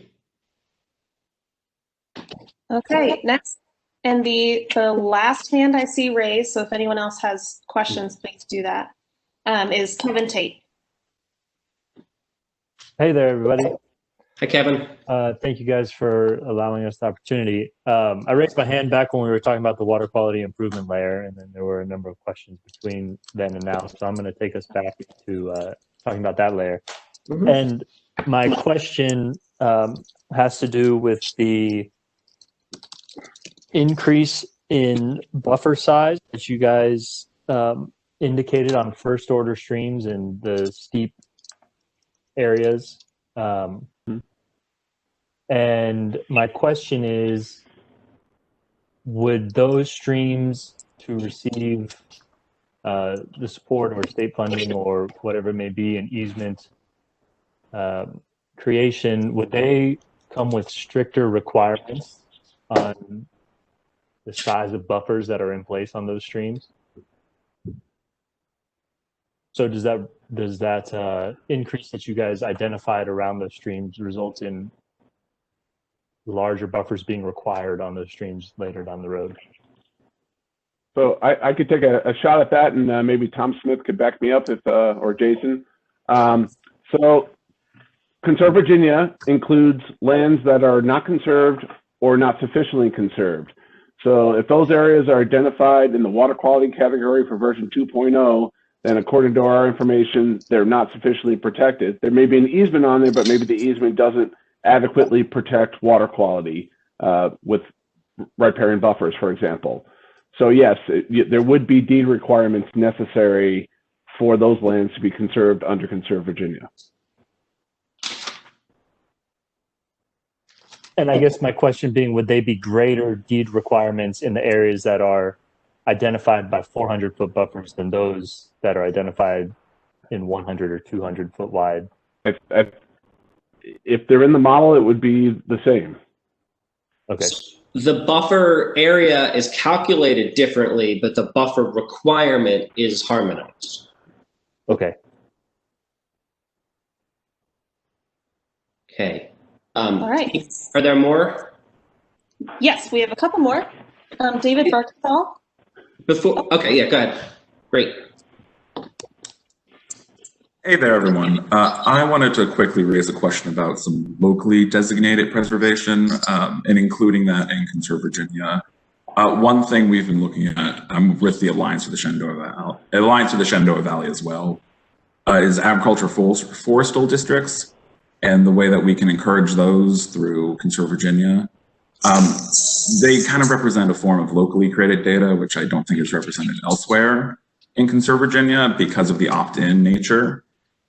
Okay, next. And the last hand I see raised, so if anyone else has questions, please do that, is Kevin Tate. Hey there, everybody. Hi, Kevin. Thank you guys for allowing us the opportunity. I raised my hand back when we were talking about the water quality improvement layer, and then there were a number of questions between then and now. So I'm going to take us back to talking about that layer. Mm-hmm. And my question has to do with the increase in buffer size that you guys indicated on first order streams in the steep areas. And my question is, would those streams to receive the support or state funding or whatever it may be, an easement creation, would they come with stricter requirements on the size of buffers that are in place on those streams? So does that increase that you guys identified around those streams result in larger buffers being required on those streams later down the road? So I could take a shot at that, and maybe Tom Smith could back me up if or Jason. So Conserve Virginia includes lands that are not conserved or not sufficiently conserved. So if those areas are identified in the water quality category for version 2.0, then according to our information, they're not sufficiently protected. There may be an easement on there, but maybe the easement doesn't adequately protect water quality with riparian buffers, for example. So yes, there would be deed requirements necessary for those lands to be conserved under Conserve Virginia. And I guess my question being, would they be greater deed requirements in the areas that are identified by 400-foot buffers than those that are identified in 100 or 200-foot wide? If they're in the model, it would be the same. Okay. The buffer area is calculated differently, but the buffer requirement is harmonized. Okay. Okay. All right. Are there more? Yes, we have a couple more. David Barkethal. Okay, yeah, go ahead. Great. Hey there, everyone. I wanted to quickly raise a question about some locally designated preservation and including that in Conserve Virginia. One thing we've been looking at, I'm with the Alliance of the Shenandoah Valley as well, is agriculture forestal districts and the way that we can encourage those through Conserve Virginia. They kind of represent a form of locally created data, which I don't think is represented elsewhere in Conserve Virginia because of the opt-in nature.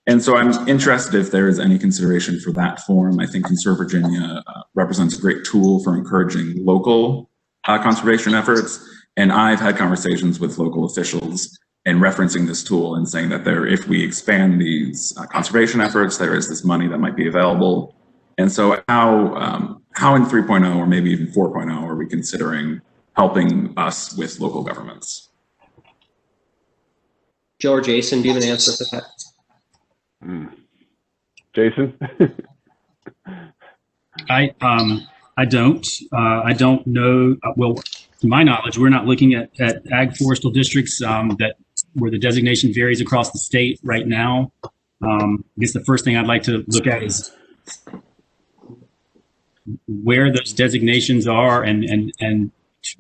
And so I'm interested if there is any consideration for that form. I think Conserve Virginia represents a great tool for encouraging local conservation efforts. And I've had conversations with local officials and referencing this tool and saying that if we expand these conservation efforts, there is this money that might be available. And so how in 3.0 or maybe even 4.0 are we considering helping us with local governments? Joe or Jason, do you have an answer for that? Jason? I don't know. Well, to my knowledge, we're not looking at ag forestal districts where the designation varies across the state right now. I guess the first thing I'd like to look at is where those designations are and to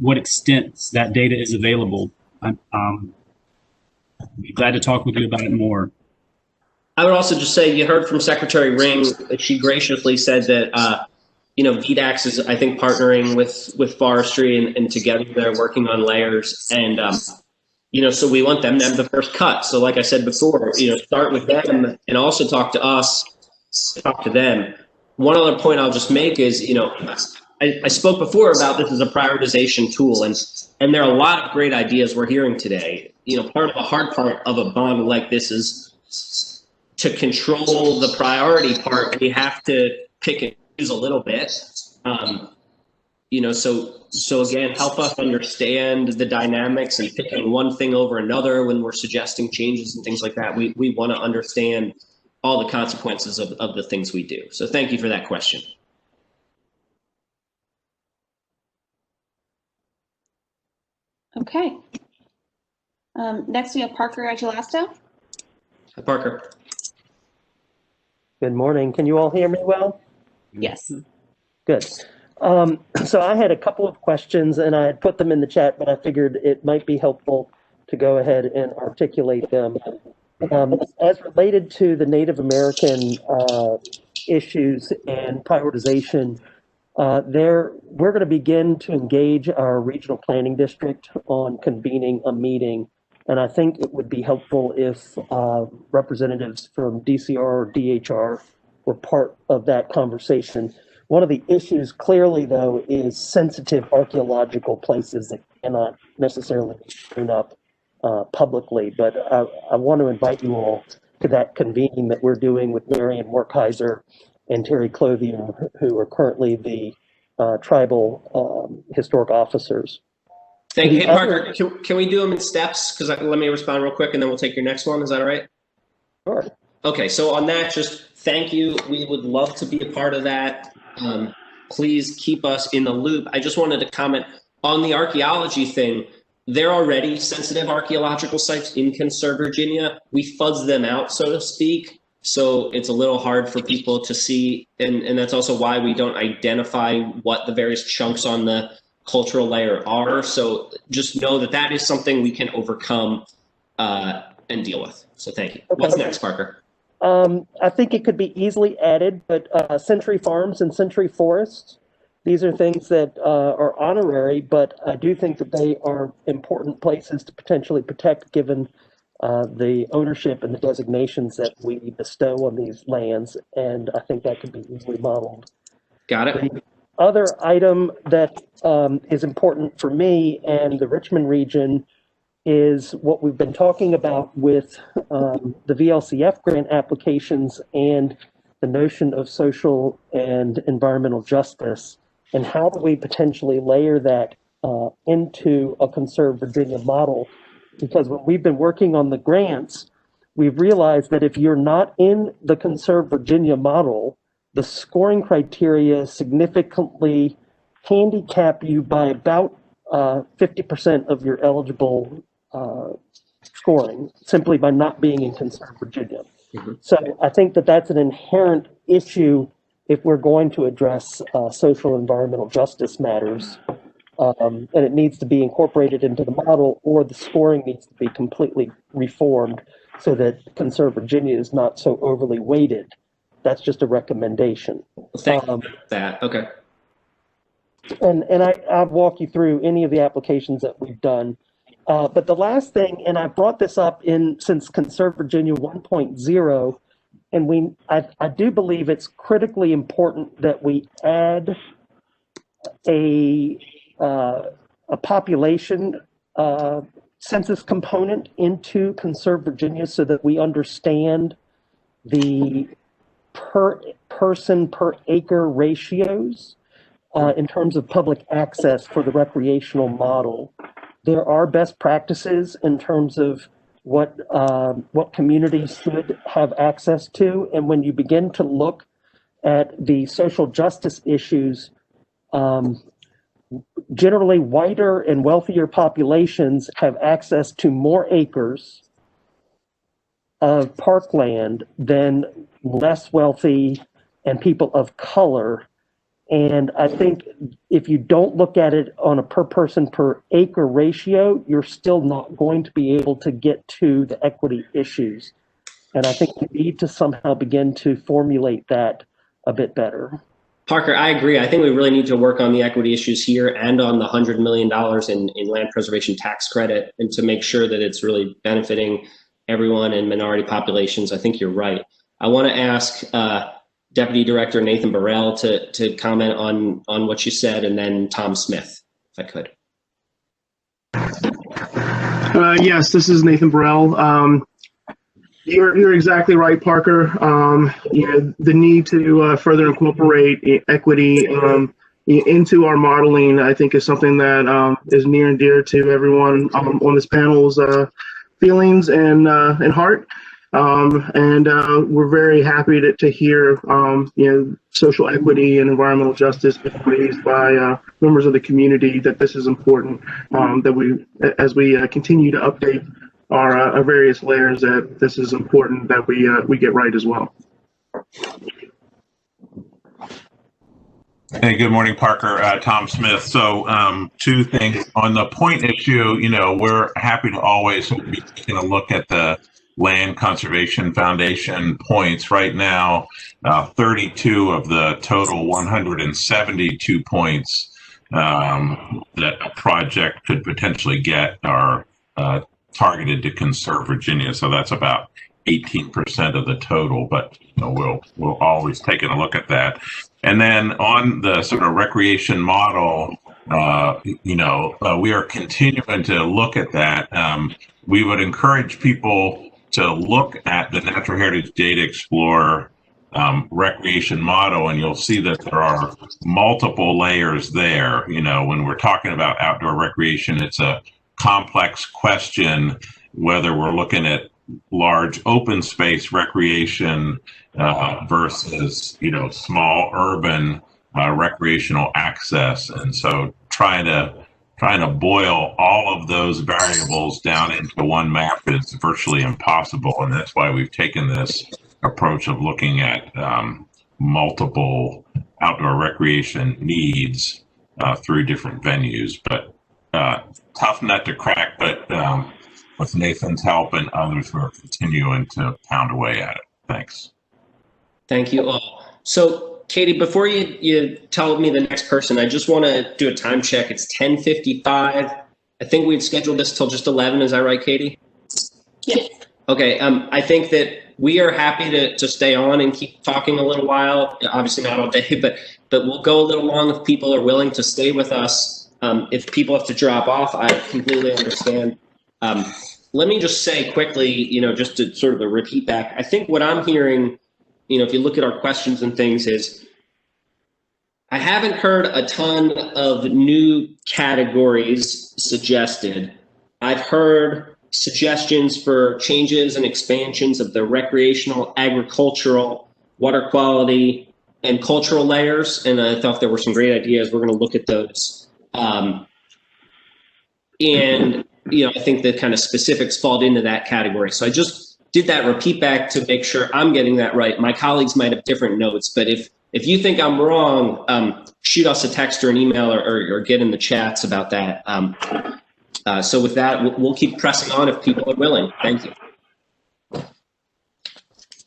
what extent that data is available. I'd be glad to talk with you about it more. I would also just say you heard from Secretary Ring. She graciously said that VDAX is, I think, partnering with forestry and together they're working on layers. And so we want them to have the first cut. So like I said before, start with them and also talk to us, talk to them. One other point I'll just make is, I spoke before about this as a prioritization tool, and there are a lot of great ideas we're hearing today. Part of the hard part of a bond like this is to control the priority part. We have to pick and choose a little bit. So again, help us understand the dynamics and picking one thing over another when we're suggesting changes and things like that. We want to understand all the consequences of the things we do. So thank you for that question. Okay. Next we have Parker Agelasto. Hi, Parker. Good morning. Can you all hear me well? Yes. Good. So I had a couple of questions and I had put them in the chat, but I figured it might be helpful to go ahead and articulate them. As related to the Native American issues and prioritization, we're going to begin to engage our regional planning district on convening a meeting. And I think it would be helpful if representatives from DCR or DHR were part of that conversation. One of the issues clearly, though, is sensitive archaeological places that cannot necessarily be shown up publicly. But I want to invite you all to that convening that we're doing with Marion Werkheiser and Terry Clothier, who are currently the tribal historic officers. Thank you. Hey, Parker, can we do them in steps? Because let me respond real quick, and then we'll take your next one. Is that all right? Sure. Okay, so on that, just thank you. We would love to be a part of that. Please keep us in the loop. I just wanted to comment on the archaeology thing. There are already sensitive archaeological sites in ConserveVirginia. We fuzz them out, so to speak. So it's a little hard for people to see. And that's also why we don't identify what the various chunks on the cultural layer are. So just know that that is something we can overcome and deal with. So thank you. Okay. What's next, Parker? I think it could be easily added, but Century Farms and Century Forests, these are things that are honorary, but I do think that they are important places to potentially protect given the ownership and the designations that we bestow on these lands, and I think that could be easily modeled. Got it. The other item that is important for me and the Richmond region is what we've been talking about with the VLCF grant applications and the notion of social and environmental justice, and how do we potentially layer that into a ConserveVirginia model? Because when we've been working on the grants, we've realized that if you're not in the ConserveVirginia model, the scoring criteria significantly handicap you by about 50% of your eligible scoring simply by not being in ConserveVirginia. Mm-hmm. So I think that that's an inherent issue if we're going to address social and environmental justice matters, and it needs to be incorporated into the model, or the scoring needs to be completely reformed so that ConserveVirginia is not so overly weighted. That's just a recommendation. Thank you for that. Okay. And I'll walk you through any of the applications that we've done. But the last thing, and I brought this up since ConserveVirginia 1.0, and I do believe it's critically important that we add a population census component into ConserveVirginia so that we understand the per person per acre ratios in terms of public access for the recreational model. There are best practices in terms of what communities should have access to. And when you begin to look at the social justice issues, generally whiter and wealthier populations have access to more acres of parkland than less wealthy and people of color. And I think if you don't look at it on a per person per acre ratio, you're still not going to be able to get to the equity issues. And I think we need to somehow begin to formulate that a bit better. Parker, I agree. I think we really need to work on the equity issues here and on the $100 million in land preservation tax credit, and to make sure that it's really benefiting everyone and minority populations. I think you're right. I want to ask Deputy Director Nathan Burrell to comment on what you said, and then Tom Smith, if I could. Yes, this is Nathan Burrell. You're exactly right, Parker. The need to further incorporate equity into our modeling, I think, is something that is near and dear to everyone on this panel's feelings and heart. We're very happy to hear social equity and environmental justice raised by members of the community, that this is important, that we, as we continue to update our various layers, that this is important that we get right as well. Hey, good morning, Parker. Tom Smith. So 2 things on the point issue. We're happy to always be taking a look at the Land Conservation Foundation points. Right now, 32 of the total 172 points that a project could potentially get are targeted to Conserve Virginia. So that's about 18% of the total, but we'll always taking a look at that. And then on the sort of recreation model, we are continuing to look at that. We would encourage people to look at the Natural Heritage Data Explorer recreation model, and you'll see that there are multiple layers there. When we're talking about outdoor recreation, it's a complex question whether we're looking at large open space recreation versus small urban recreational access. And so trying to boil all of those variables down into one map is virtually impossible, and that's why we've taken this approach of looking at multiple outdoor recreation needs through different venues. But tough nut to crack, but with Nathan's help and others, we're continuing to pound away at it. Thanks. Thank you all. So Katie, before you tell me the next person, I just want to do a time check. It's 10:55. I think we'd scheduled this till just 11. Is that right, Katie? Yes. Okay. I think that we are happy to stay on and keep talking a little while. Obviously not all day, but we'll go a little long if people are willing to stay with us. If people have to drop off, I completely understand. Let me just say quickly, just to sort of repeat back, I think what I'm hearing, if you look at our questions and things, is I haven't heard a ton of new categories suggested. I've heard suggestions for changes and expansions of the recreational, agricultural, water quality, and cultural layers. And I thought there were some great ideas. We're going to look at those. I think the kind of specifics fall into that category. So I just did that repeat back to make sure I'm getting that right. My colleagues might have different notes, but if you think I'm wrong, shoot us a text or an email or get in the chats about that. So with that, we'll keep pressing on if people are willing. Thank you.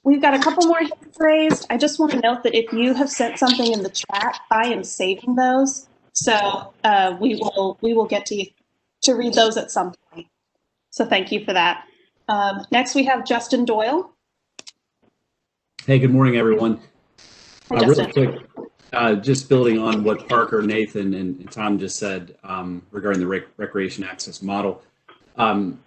We've got a couple more hands raised. I just want to note that if you have sent something in the chat, I am saving those. So we will get to read those at some point. So thank you for that. Next, we have Justin Doyle. Hey, good morning, everyone. Hi, really quick, just building on what Parker, Nathan, and Tom just said regarding the recreation access model and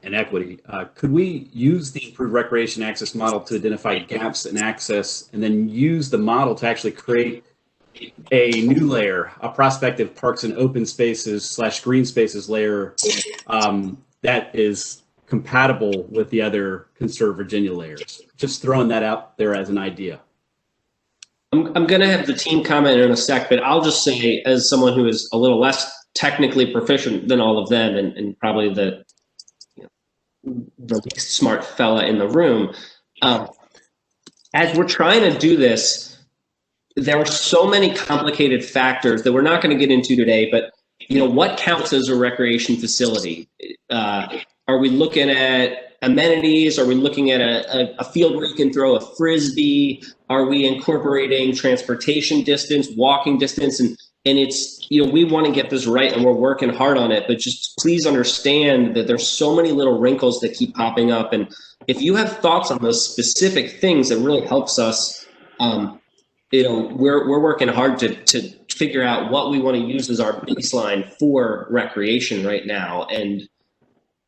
equity. Could we use the improved recreation access model to identify gaps in access and then use the model to actually create a new layer, a prospective parks and open spaces / green spaces layer that is compatible with the other Conserve Virginia layers? Just throwing that out there as an idea. I'm going to have the team comment in a sec, but I'll just say, as someone who is a little less technically proficient than all of them, and probably the least smart fella in the room, as we're trying to do this, there are so many complicated factors that we're not going to get into today. But what counts as a recreation facility? Are we looking at amenities? Are we looking at a field where you can throw a frisbee? Are we incorporating transportation distance, walking distance? And it's, we want to get this right, and we're working hard on it. But just please understand that there's so many little wrinkles that keep popping up. And if you have thoughts on those specific things, that really helps us. We're working hard to figure out what we want to use as our baseline for recreation right now. And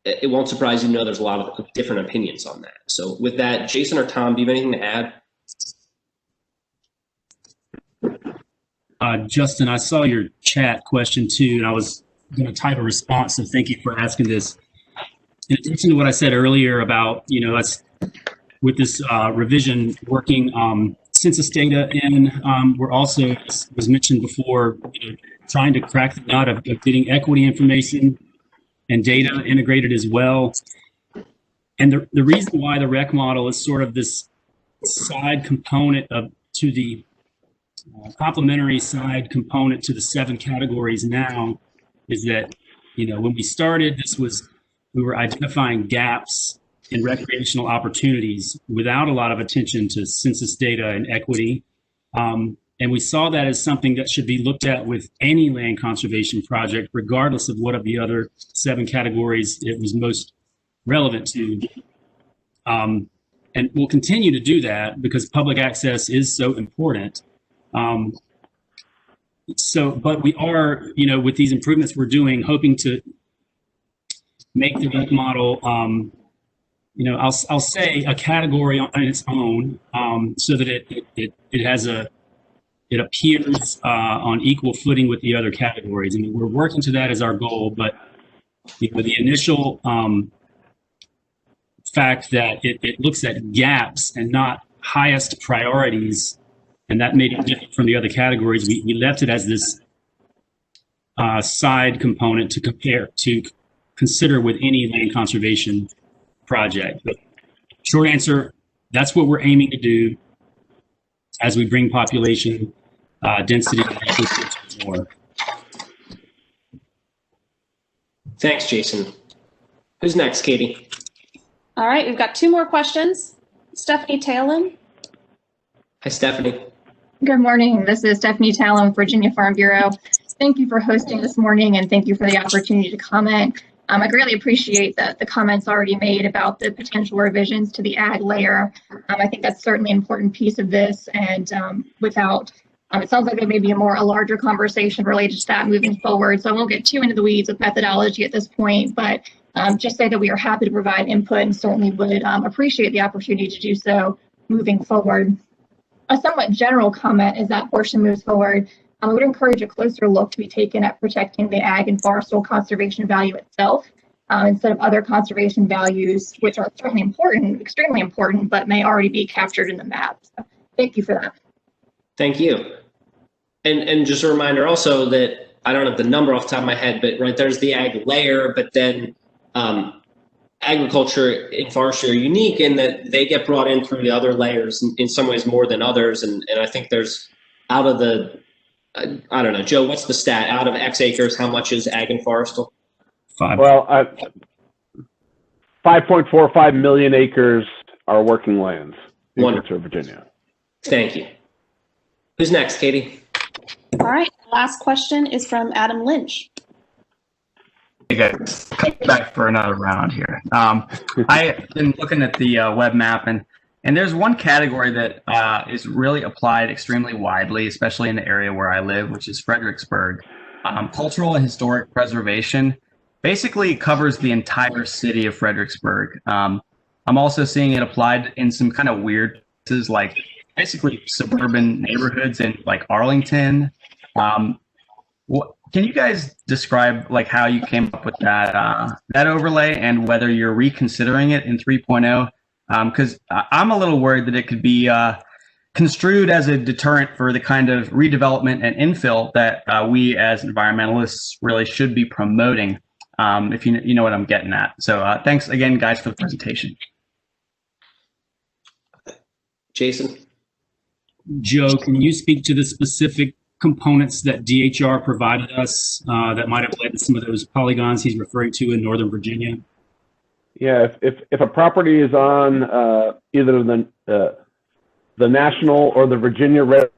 it won't surprise you to know there's a lot of different opinions on that. So with that, Jason or Tom, do you have anything to add? Justin, I saw your chat question too, and I was going to type a response, so thank you for asking this. In addition to what I said earlier about, us with this revision working census data in, we're also, as was mentioned before, trying to crack the nut of getting equity information and data integrated as well. And the reason why the rec model is sort of this side component to the complementary side component to the 7 categories now is that, when we started, we were identifying gaps in recreational opportunities without a lot of attention to census data and equity. And we saw that as something that should be looked at with any land conservation project, regardless of what of the other 7 categories it was most relevant to. And we'll continue to do that because public access is so important. But we are, with these improvements we're doing, hoping to make the rec model, I'll say a category on its own, so that it has it appears on equal footing with the other categories. I mean, we're working to that as our goal, but the initial fact that it looks at gaps and not highest priorities, and that made it different from the other categories. We left it as this side component to consider with any land conservation project. But short answer, that's what we're aiming to do as we bring population density more. Thanks, Jason. Who's next, Katie? All right, we've got 2 more questions. Stephanie Talon. Hi, Stephanie. Good morning. This is Stephanie Talon, Virginia Farm Bureau. Thank you for hosting this morning, and thank you for the opportunity to comment. I greatly appreciate the comments already made about the potential revisions to the ag layer. I think that's certainly an important piece of this, and it sounds like there may be a larger conversation related to that moving forward. So I won't get too into the weeds with methodology at this point, but just say that we are happy to provide input and certainly would appreciate the opportunity to do so moving forward. A somewhat general comment as that portion moves forward, I would encourage a closer look to be taken at protecting the ag and forestal conservation value itself, instead of other conservation values, which are certainly important, extremely important, but may already be captured in the map. So thank you for that. Thank you. And just a reminder also that I don't have the number off the top of my head, but right, there's the ag layer, but then agriculture and forestry are unique in that they get brought in through the other layers in some ways more than others. And I think there's out of the, I don't know, Joe, what's the stat? Out of X acres, how much is ag and forestal? 5. Well, 5.45 million acres are working lands in Conserve Virginia. Thank you. Who's next, Katie? All right, last question is from Adam Lynch. Hey guys, coming back for another round here. I've been looking at the web map, and there's one category that is really applied extremely widely, especially in the area where I live, which is Fredericksburg. Cultural and historic preservation basically covers the entire city of Fredericksburg. I'm also seeing it applied in some kind of weird places, like basically suburban neighborhoods in like Arlington. Can you guys describe like how you came up with that that overlay and whether you're reconsidering it in 3.0? Because I'm a little worried that it could be construed as a deterrent for the kind of redevelopment and infill that we as environmentalists really should be promoting, if you know what I'm getting at. So thanks again, guys, for the presentation. Jason? Joe, can you speak to the specific components that DHR provided us that might have led to some of those polygons he's referring to in Northern Virginia? Yeah, if a property is on either the national or the Virginia River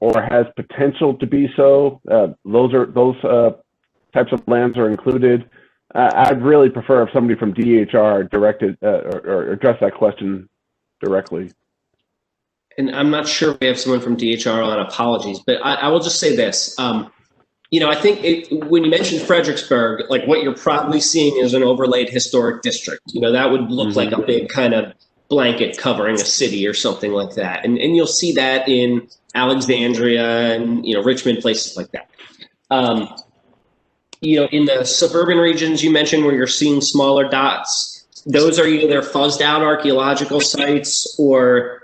or has potential to be so, those types of lands are included. I'd really prefer if somebody from DHR directed or addressed that question directly. And I'm not sure if we have someone from DHR on, apologies, but I will just say this. I think when you mentioned Fredericksburg, like what you're probably seeing is an overlaid historic district. That would look like a big kind of blanket covering a city or something like that. And you'll see that in Alexandria and, Richmond, places like that. In the suburban regions you mentioned where you're seeing smaller dots, those are either fuzzed out archaeological sites or,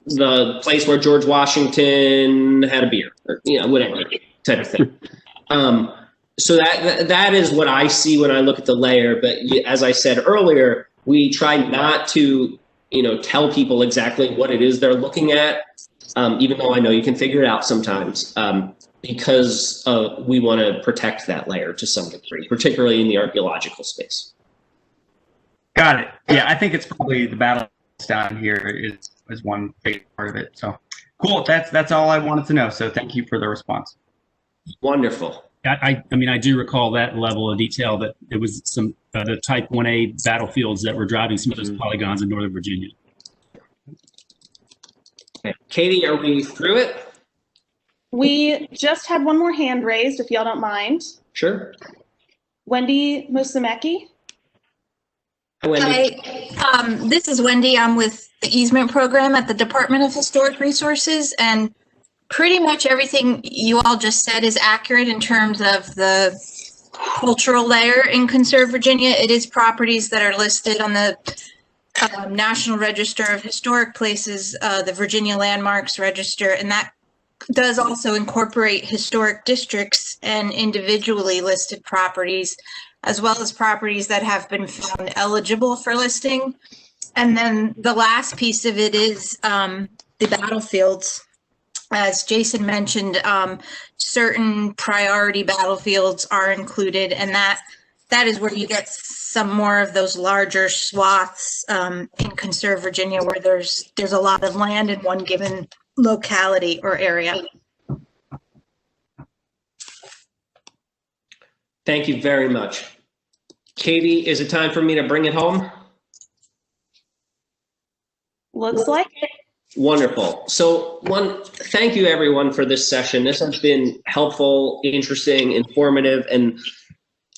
the place where George Washington had a beer or, whatever type of thing. So that is what I see when I look at the layer. But as I said earlier, we try not to, tell people exactly what it is they're looking at, even though I know you can figure it out sometimes, because we want to protect that layer to some degree, particularly in the archaeological space. Got it. Yeah, I think it's probably the battle down here is one big part of it. So cool. That's all I wanted to know. So thank you for the response. Wonderful. I mean, I do recall that level of detail that it was some the Type 1A battlefields that were driving some of those polygons in Northern Virginia. Okay. Katie, are we through it? We just had one more hand raised, if y'all don't mind. Sure. Wendy Musameki. Hi, Wendy. Hi, this is Wendy. I'm with the easement program at the Department of Historic Resources, and pretty much everything you all just said is accurate in terms of the cultural layer in Conserve Virginia. It is properties that are listed on the National Register of Historic Places, the Virginia Landmarks Register, and that does also incorporate historic districts and individually listed properties, as well as properties that have been found eligible for listing. And then the last piece of it is the battlefields. As Jason mentioned, certain priority battlefields are included, and that is where you get some more of those larger swaths in Conserve Virginia, where there's a lot of land in one given locality or area. Thank you very much. Katie, is it time for me to bring it home? Looks like it. Wonderful. So thank you everyone for this session. This has been helpful, interesting, informative, and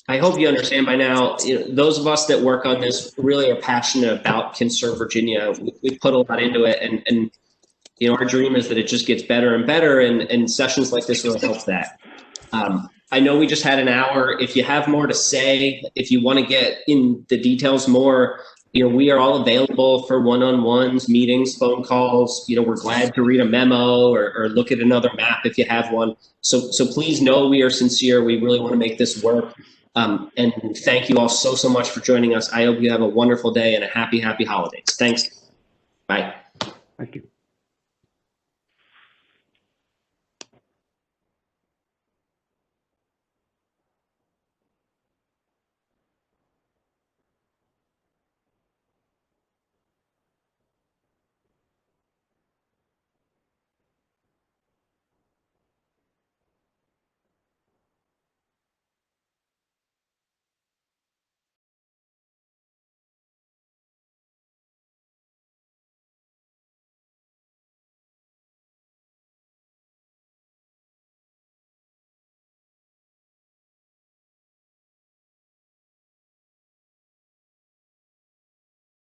I hope you understand by now, those of us that work on this really are passionate about Conserve Virginia. We put a lot into it, and our dream is that it just gets better and better, and sessions like this really help that. I know we just had an hour. If you have more to say, if you want to get in the details more, we are all available for one-on-ones, meetings, phone calls. We're glad to read a memo or look at another map if you have one. So please know we are sincere. We really want to make this work. And thank you all so much for joining us. I hope you have a wonderful day and a happy holidays. Thanks. Bye. Thank you.